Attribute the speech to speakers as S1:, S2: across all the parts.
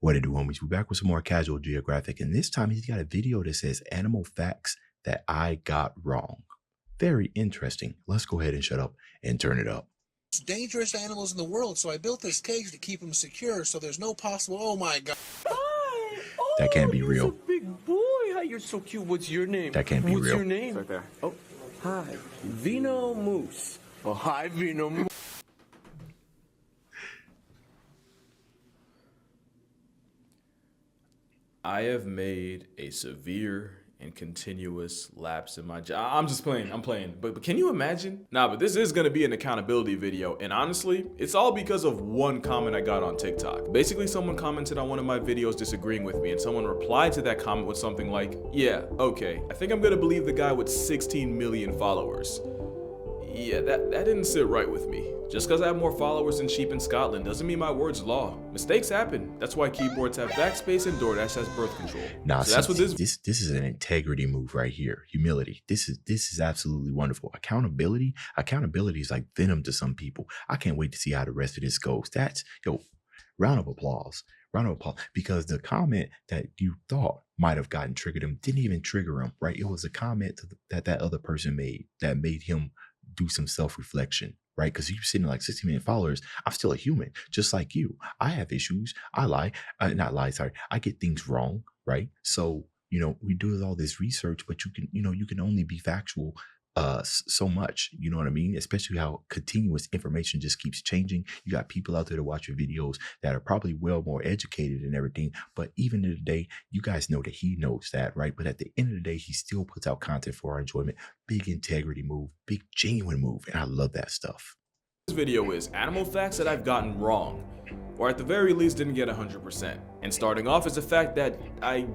S1: What it do, homies? We're back with some more casual geographic, and this time he's got a video that says animal facts that I got wrong. Very interesting. Let's go ahead and shut up and turn it up.
S2: Dangerous animals in the world, so I built this cage to keep them secure so there's no possible. Oh my god.
S3: Hi.
S1: That can't be
S3: You're
S1: real.
S3: a big boy. Hi, you're so cute. What's your name?
S1: That can't be
S3: What's
S1: real.
S3: your name? Right there. Oh, hi. Vino Moose. Oh, hi, Vino Moose.
S4: I have made a severe and continuous lapse in my job. I'm just playing, I'm playing. But can you imagine? Nah, but this is gonna be an accountability video. And honestly, it's all because of one comment I got on TikTok. Basically, someone commented on one of my videos disagreeing with me, and someone replied to that comment with something like, yeah, okay, I think I'm gonna believe the guy with 16 million followers. Yeah, that didn't sit right with me. Just because I have more followers than sheep in Scotland doesn't mean my word's law. Mistakes happen. That's why keyboards have backspace and DoorDash has birth control.
S1: Nah,
S4: so that's what
S1: this is an integrity move right here. Humility. This is absolutely wonderful. Accountability is like venom to some people. I can't wait to see how the rest of this goes. That's round of applause. Round of applause. Because the comment that you thought might have gotten triggered him didn't even trigger him, right? It was a comment that other person made that made him do some self-reflection, right? Because you're sitting like 60 million followers. I'm still a human, just like you. I have issues. I lie, I get things wrong, right? So, we do all this research, but you can only be factual so much, you know what I mean? Especially how continuous information just keeps changing. You got people out there to watch your videos that are probably well more educated and everything. But even in the day, you guys know that he knows that, right? But at the end of the day, he still puts out content for our enjoyment. Big integrity move, big genuine move. And I love that stuff.
S4: This video is animal facts that I've gotten wrong, or at the very least didn't get 100%. And starting off is the fact that I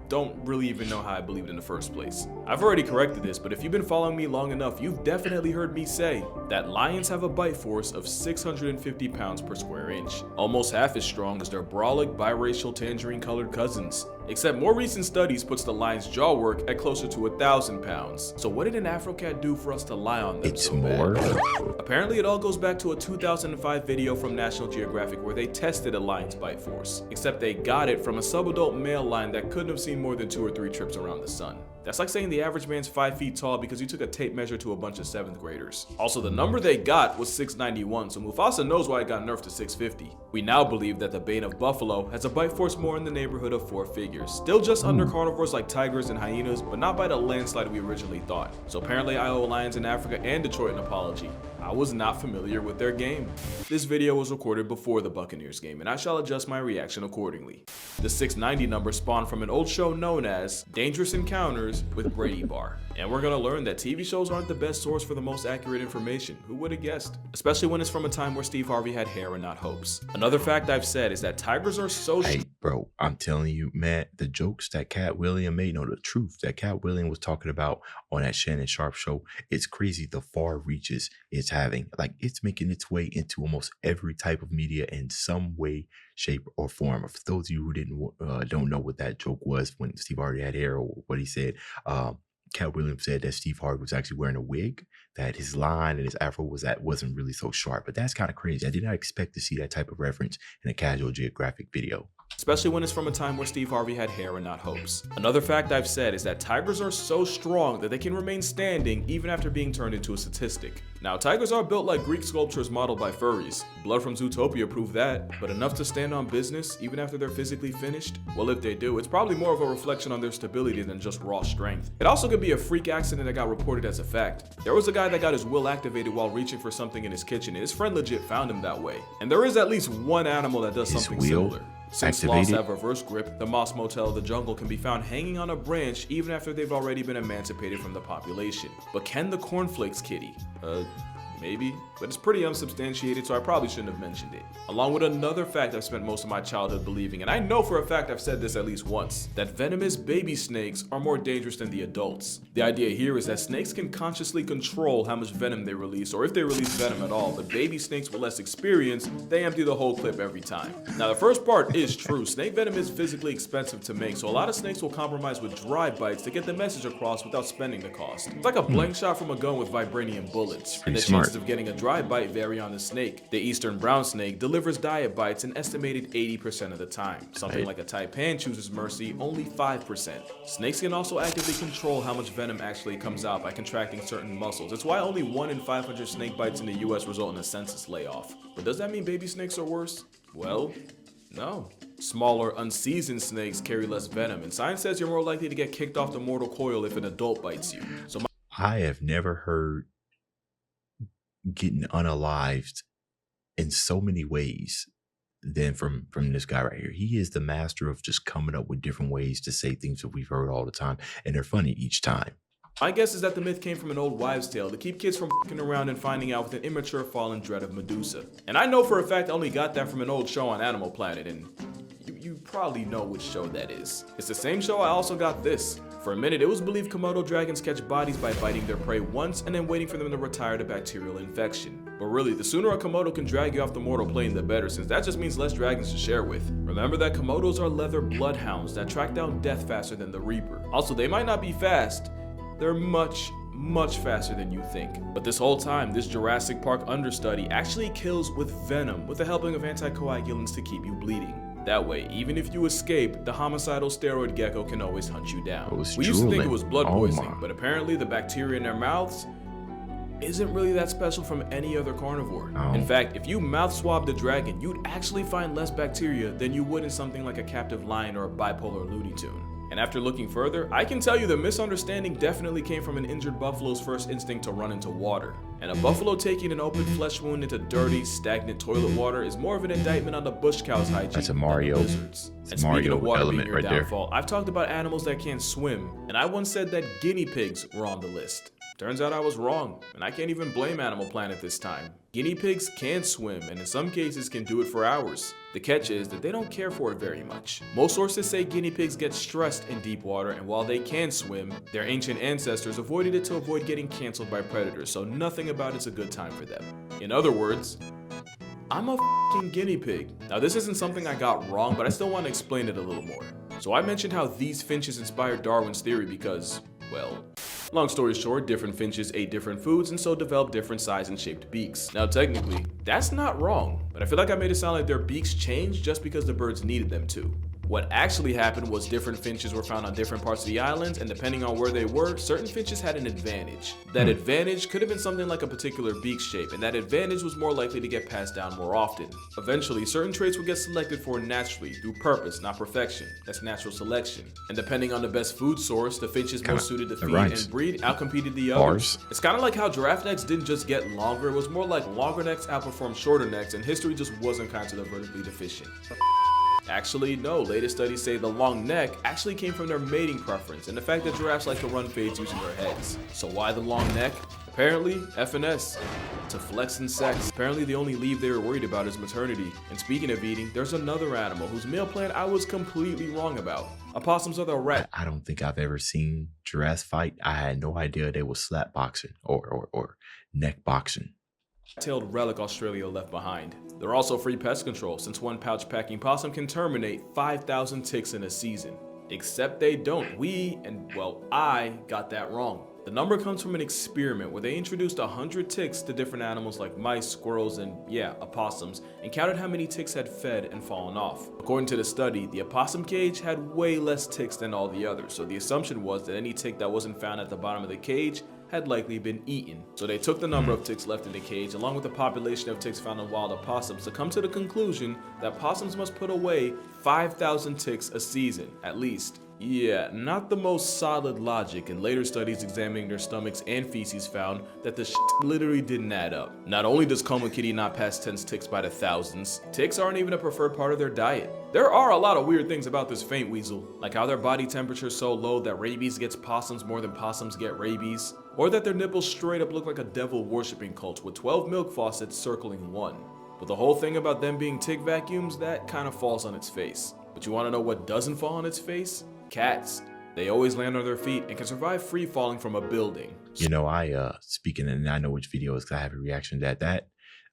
S4: don't really even know how I believed in the first place. I've already corrected this, but if you've been following me long enough, you've definitely heard me say that lions have a bite force of 650 pounds per square inch, almost half as strong as their brolic biracial tangerine colored cousins. Except more recent studies puts the lion's jaw work at closer to 1,000 pounds. So what did an Afro cat do for us to lie on them
S1: It's
S4: so
S1: more.
S4: bad? Apparently it all goes back to a 2005 video from National Geographic where they tested a lion's bite force. Except they got it from a subadult male lion that couldn't have seen more than 2 or 3 trips around the sun. That's like saying the average man's 5 feet tall because you took a tape measure to a bunch of 7th graders. Also, the number they got was 691, so Mufasa knows why it got nerfed to 650. We now believe that the bane of buffalo has a bite force more in the neighborhood of 4 figures. Still just under carnivores like tigers and hyenas, but not by the landslide we originally thought. So apparently I owe lions in Africa and Detroit an apology. I was not familiar with their game. This video was recorded before the Buccaneers game, and I shall adjust my reaction accordingly. The 690 number spawned from an old show known as Dangerous Encounters with Brady Bar. And we're gonna learn that TV shows aren't the best source for the most accurate information. Who would have guessed? Especially when it's from a time where Steve Harvey had hair and not hopes. Another fact I've said is that tigers are so
S1: Hey, bro, I'm telling you, man, the jokes that Cat William made, the truth that Cat William was talking about on that Shannon Sharp show, it's crazy the far reaches it's having. Like, it's making its way into almost every type of media in some way, shape, or form. For those of you who don't know what that joke was when Steve Harvey had hair or what he said, Cat Williams said that Steve Harvey was actually wearing a wig, that his line and his afro wasn't really so sharp. But that's kind of crazy. I did not expect to see that type of reference in a casual geographic video.
S4: Especially when it's from a time where Steve Harvey had hair and not hopes. Another fact I've said is that tigers are so strong that they can remain standing even after being turned into a statistic. Now, tigers are built like Greek sculptures modeled by furries. Blood from Zootopia proved that, but enough to stand on business even after they're physically finished? Well, if they do, it's probably more of a reflection on their stability than just raw strength. It also could be a freak accident that got reported as a fact. There was a guy that got his will activated while reaching for something in his kitchen, and his friend legit found him that way. And there is at least one animal that does something similar. Since sloths have reverse grip, the Moss Motel of the jungle can be found hanging on a branch even after they've already been emancipated from the population. But can the cornflakes kitty? Maybe, but it's pretty unsubstantiated, so I probably shouldn't have mentioned it. Along with another fact I've spent most of my childhood believing, and I know for a fact I've said this at least once, that venomous baby snakes are more dangerous than the adults. The idea here is that snakes can consciously control how much venom they release, or if they release venom at all, but baby snakes with less experience, they empty the whole clip every time. Now the first part is true, snake venom is physically expensive to make, so a lot of snakes will compromise with dry bites to get the message across without spending the cost. It's like a blank shot from a gun with vibranium bullets.
S1: Pretty smart.
S4: chances of getting a dry bite vary on the snake. The eastern brown snake delivers diet bites an estimated 80% of the time. Something like a taipan chooses mercy only 5%. Snakes can also actively control how much venom actually comes out by contracting certain muscles. It's why only 1 in 500 snake bites in the US result in a census layoff. But does that mean baby snakes are worse? Well, no. Smaller, unseasoned snakes carry less venom, and science says you're more likely to get kicked off the mortal coil if an adult bites you. So
S1: I have never heard getting unalived in so many ways than from this guy right here. He is the master of just coming up with different ways to say things that we've heard all the time, and they're funny each time.
S4: my guess is that the myth came from an old wives' tale to keep kids from f***ing around and finding out with an immature fallen dread of Medusa. And I know for a fact I only got that from an old show on Animal Planet, and you probably know which show that is. It's the same show I also got this. For a minute, it was believed Komodo dragons catch bodies by biting their prey once and then waiting for them to retire to bacterial infection. But really, the sooner a Komodo can drag you off the mortal plane, the better, since that just means less dragons to share with. Remember that Komodos are leather bloodhounds that track down death faster than the Reaper. Also, they might not be fast, they're much faster than you think. But this whole time, this Jurassic Park understudy actually kills with venom with the helping of anticoagulants to keep you bleeding. That way, even if you escape, the homicidal steroid gecko can always hunt you down. We used to think it was blood poisoning, but apparently the bacteria in their mouths isn't really that special from any other carnivore. In fact, if you mouth swabbed a dragon, you'd actually find less bacteria than you would in something like a captive lion or a bipolar Looney Tune. And after looking further, I can tell you the misunderstanding definitely came from an injured buffalo's first instinct to run into water. And a buffalo taking an open flesh wound into dirty, stagnant toilet water is more of an indictment on the bush cow's hygiene
S1: That's a Mario.
S4: than the lizards. And speaking
S1: Mario
S4: of water being
S1: element
S4: your
S1: right there.
S4: downfall, I've talked about animals that can't swim, and I once said that guinea pigs were on the list. Turns out I was wrong, and I can't even blame Animal Planet this time. Guinea pigs can swim, and in some cases can do it for hours. The catch is that they don't care for it very much. Most sources say guinea pigs get stressed in deep water, and while they can swim, their ancient ancestors avoided it to avoid getting canceled by predators, so nothing about it's a good time for them. In other words, I'm a f***ing guinea pig. Now this isn't something I got wrong, but I still want to explain it a little more. So I mentioned how these finches inspired Darwin's theory because, well, long story short, different finches ate different foods and so developed different size and shaped beaks. Now technically, that's not wrong, but I feel like I made it sound like their beaks changed just because the birds needed them to. What actually happened was different finches were found on different parts of the islands, and depending on where they were, certain finches had an advantage. That advantage could have been something like a particular beak shape, and that advantage was more likely to get passed down more often. Eventually, certain traits would get selected for naturally, through purpose, not perfection. That's natural selection. And depending on the best food source, the finches most suited to feed and breed outcompeted the others. It's kind of like how giraffe necks didn't just get longer, it was more like longer necks outperformed shorter necks, and history just wasn't kind to the vertically deficient. Actually, no, latest studies say the long neck actually came from their mating preference and the fact that giraffes like to run fades using their heads. So why the long neck? Apparently, FNS, to flex and sex. Apparently the only leave they were worried about is maternity. And speaking of eating, there's another animal whose meal plan I was completely wrong about. Opossums are the rat.
S1: I don't think I've ever seen giraffes fight. I had no idea they was slap boxing or neck boxing.
S4: Tailed relic Australia left behind. They're also free pest control, since one pouch packing possum can terminate 5,000 ticks in a season. Except they don't. I got that wrong. The number comes from an experiment where they introduced 100 ticks to different animals like mice, squirrels, and opossums, and counted how many ticks had fed and fallen off. According to the study, the opossum cage had way less ticks than all the others, so the assumption was that any tick that wasn't found at the bottom of the cage had likely been eaten. So they took the number of ticks left in the cage along with the population of ticks found in wild opossums to come to the conclusion that possums must put away 5,000 ticks a season, at least. Yeah, not the most solid logic, and later studies examining their stomachs and feces found that the shit literally didn't add up. Not only does Coma Kitty not pass 10 ticks by the thousands, ticks aren't even a preferred part of their diet. There are a lot of weird things about this faint weasel, like how their body temperature is so low that rabies gets possums more than possums get rabies, or that their nipples straight up look like a devil worshipping cult with 12 milk faucets circling one. But the whole thing about them being tick vacuums, that kind of falls on its face. But you want to know what doesn't fall on its face? Cats. They always land on their feet and can survive free falling from a building.
S1: You know, speaking, and I know which video is because I have a reaction to that.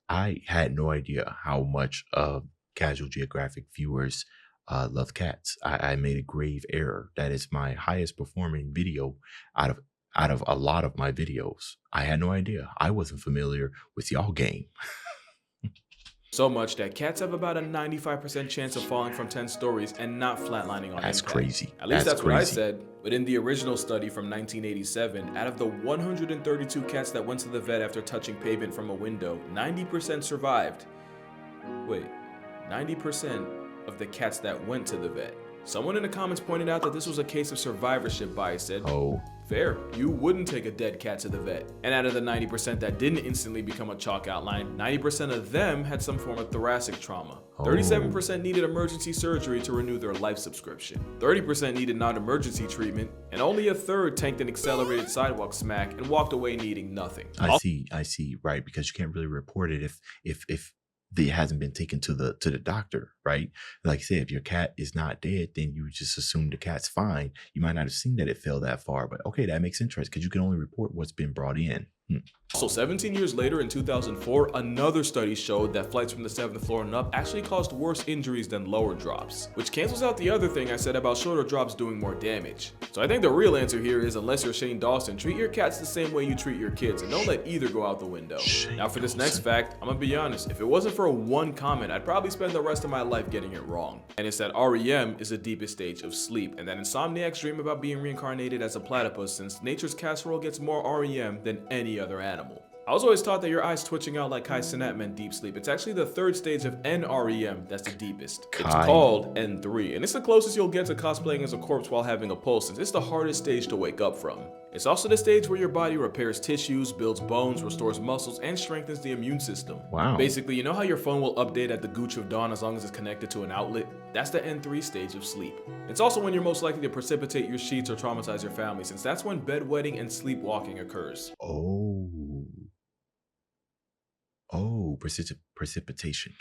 S1: I had no idea how much of casual Geographic viewers love cats. I made a grave error. That is my highest performing video out of out of a lot of my videos. I had no idea. I wasn't familiar with y'all game.
S4: So much that cats have about a 95% chance of falling from 10 stories and not flatlining on
S1: That's
S4: impact.
S1: crazy.
S4: At least that's what I
S1: crazy.
S4: said. But in the original study from 1987, out of the 132 cats that went to the vet after touching pavement from a window, 90% survived. Wait, 90% of the cats that went to the vet. Someone in the comments pointed out that this was a case of survivorship bias. Said,
S1: Oh,
S4: fair, you wouldn't take a dead cat to the vet. And out of the 90% that didn't instantly become a chalk outline, 90% of them had some form of thoracic trauma. 37% needed emergency surgery to renew their life subscription. 30% needed non-emergency treatment, and only a third tanked an accelerated sidewalk smack and walked away needing nothing.
S1: I see, right? Because you can't really report it if it hasn't been taken to the doctor, right? Like I said, if your cat is not dead, then you just assume the cat's fine. You might not have seen that it fell that far, but okay, that makes interest because you can only report what's been brought in.
S4: So 17 years later in 2004, another study showed that flights from the 7th floor and up actually caused worse injuries than lower drops, which cancels out the other thing I said about shorter drops doing more damage. So I think the real answer here is, unless you're Shane Dawson, treat your cats the same way you treat your kids and don't let either go out the window. Now for this next fact, I'm gonna be honest, if it wasn't for one comment, I'd probably spend the rest of my life getting it wrong. And it's that REM is the deepest stage of sleep, and that insomniacs dream about being reincarnated as a platypus since nature's casserole gets more REM than any other animal. I was always taught that your eyes twitching out like Kai Cenat meant deep sleep. It's actually the third stage of NREM that's the deepest. It's called N3, and it's the closest you'll get to cosplaying as a corpse while having a pulse, since it's the hardest stage to wake up from. It's also the stage where your body repairs tissues, builds bones, restores muscles, and strengthens the immune system.
S1: Wow.
S4: Basically, you know how your phone will update at the gooch of dawn as long as it's connected to an outlet? That's the N3 stage of sleep. It's also when you're most likely to precipitate your sheets or traumatize your family, since that's when bedwetting and sleepwalking occurs.
S1: Precipitation.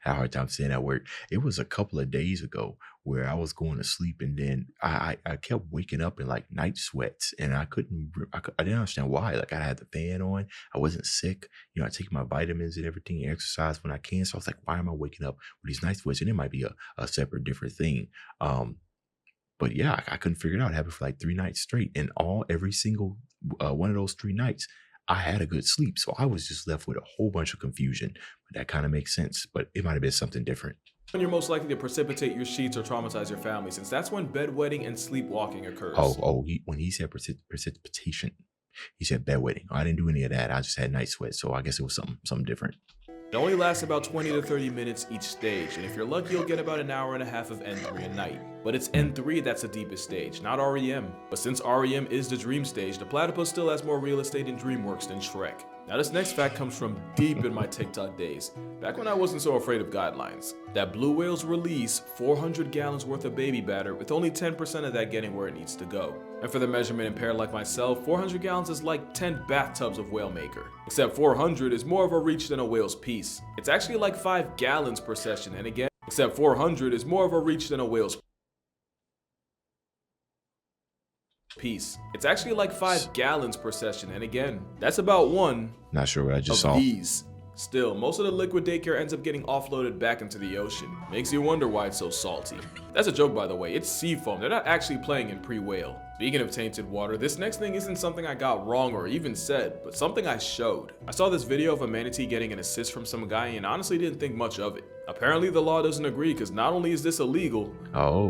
S1: I had a hard time saying that word. It was a couple of days ago where I was going to sleep, and then I kept waking up in like night sweats, and I didn't understand why. Like, I had the fan on, I wasn't sick, I take my vitamins and everything, exercise when I can. So I was like, why am I waking up with these night sweats? And it might be a separate, different thing. But yeah, I couldn't figure it out. It happened for like 3 nights straight, and every single one of those 3 nights, I had a good sleep. So I was just left with a whole bunch of confusion. But that kind of makes sense. But it might have been something different.
S4: When you're most likely to precipitate your sheets or traumatize your family, since that's when bedwetting and sleepwalking occurs.
S1: When he said precipitation, he said bedwetting. I didn't do any of that. I just had night sweats. So I guess it was something different.
S4: It only lasts about 20 to 30 minutes each stage, and if you're lucky, you'll get about an hour and a half of N3 a night. But it's N3 that's the deepest stage, not REM. But since REM is the dream stage, the platypus still has more real estate in DreamWorks than Shrek. Now this next fact comes from deep in my TikTok days, back when I wasn't so afraid of guidelines. That blue whales release 400 gallons worth of baby batter, with only 10% of that getting where it needs to go. And for the measurement impaired like myself, 400 gallons is like 10 bathtubs of whale maker. Except 400 is more of a reach than a whale's piece. It's actually like 5 gallons per session, and again, except 400 is more of a reach than a whale's piece. It's actually like 5 gallons per session, and again, that's about one
S1: Not sure what I just
S4: of
S1: saw.
S4: these. Still, most of the liquid daycare ends up getting offloaded back into the ocean. Makes you wonder why it's so salty. That's a joke, by the way. It's sea foam. They're not actually playing in pre-whale. Speaking of tainted water, this next thing isn't something I got wrong or even said, but something I showed. I saw this video of a manatee getting an assist from some guy and honestly didn't think much of it. Apparently the law doesn't agree, because not only is this illegal,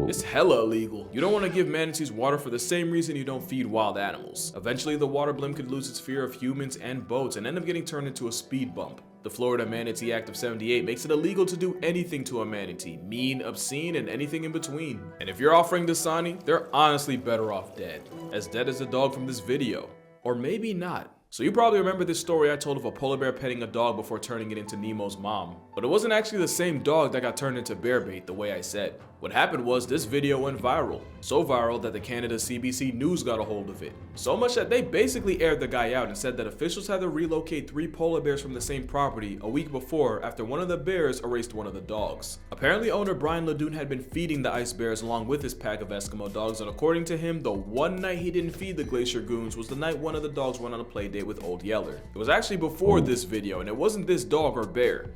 S4: it's hella illegal. You don't want to give manatees water for the same reason you don't feed wild animals. Eventually the water blimp could lose its fear of humans and boats and end up getting turned into a speed bump. The Florida Manatee Act of '78 makes it illegal to do anything to a manatee, mean, obscene, and anything in between. And if you're offering Dasani, they're honestly better off dead. As dead as the dog from this video. Or maybe not. So you probably remember this story I told of a polar bear petting a dog before turning it into Nemo's mom. But it wasn't actually the same dog that got turned into bear bait the way I said. What happened was this video went viral. So viral that the Canada CBC News got a hold of it. So much that they basically aired the guy out and said that officials had to relocate 3 polar bears from the same property a week before after one of the bears erased one of the dogs. Apparently owner Brian Ledoux had been feeding the ice bears along with his pack of Eskimo dogs, and according to him, the one night he didn't feed the Glacier Goons was the night one of the dogs went on a play date with Old Yeller. It was actually before this video, and it wasn't this dog or bear.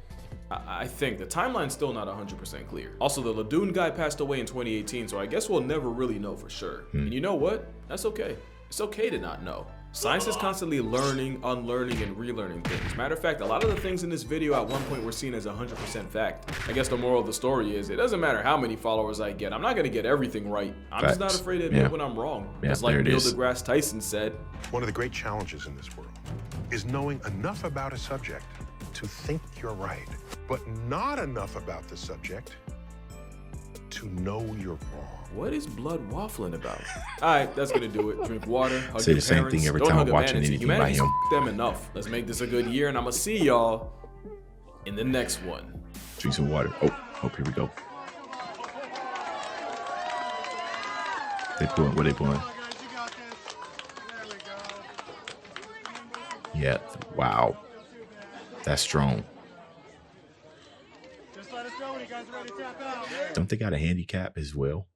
S4: I think the timeline's still not 100% clear. Also, the Ledoux guy passed away in 2018, so I guess we'll never really know for sure. And you know what? That's okay. It's okay to not know. Science is constantly learning, unlearning, and relearning things. Matter of fact, a lot of the things in this video at one point were seen as 100% fact. I guess the moral of the story is it doesn't matter how many followers I get. I'm not going to get everything right. I'm just not afraid to admit when I'm wrong. It's like Neil deGrasse Tyson said.
S5: One of the great challenges in this world is knowing enough about a subject to think you're right, but not enough about the subject to know you're wrong.
S4: What is blood waffling about? All right, that's gonna do it. Drink water, hug
S1: Say
S4: your
S1: the same
S4: parents.
S1: thing every
S4: Don't
S1: time
S4: hug
S1: I'm watching
S4: humanity.
S1: anything by
S4: Humanity's
S1: him.
S4: them enough. Let's make this a good year, and I'm gonna see y'all in the next one.
S1: Drink some water. Oh, here we go. They pulling. What are they pulling? Yeah. Wow. That's strong. Don't they got a handicap as well?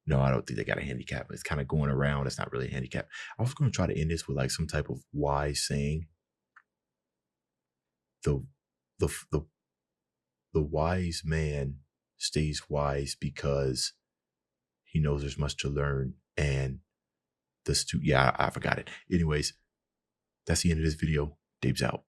S1: No, I don't think they got a handicap. It's kind of going around. It's not really a handicap. I was going to try to end this with like some type of wise saying. The wise man stays wise because he knows there's much to learn. And I forgot it. Anyways, that's the end of this video. Dave's out.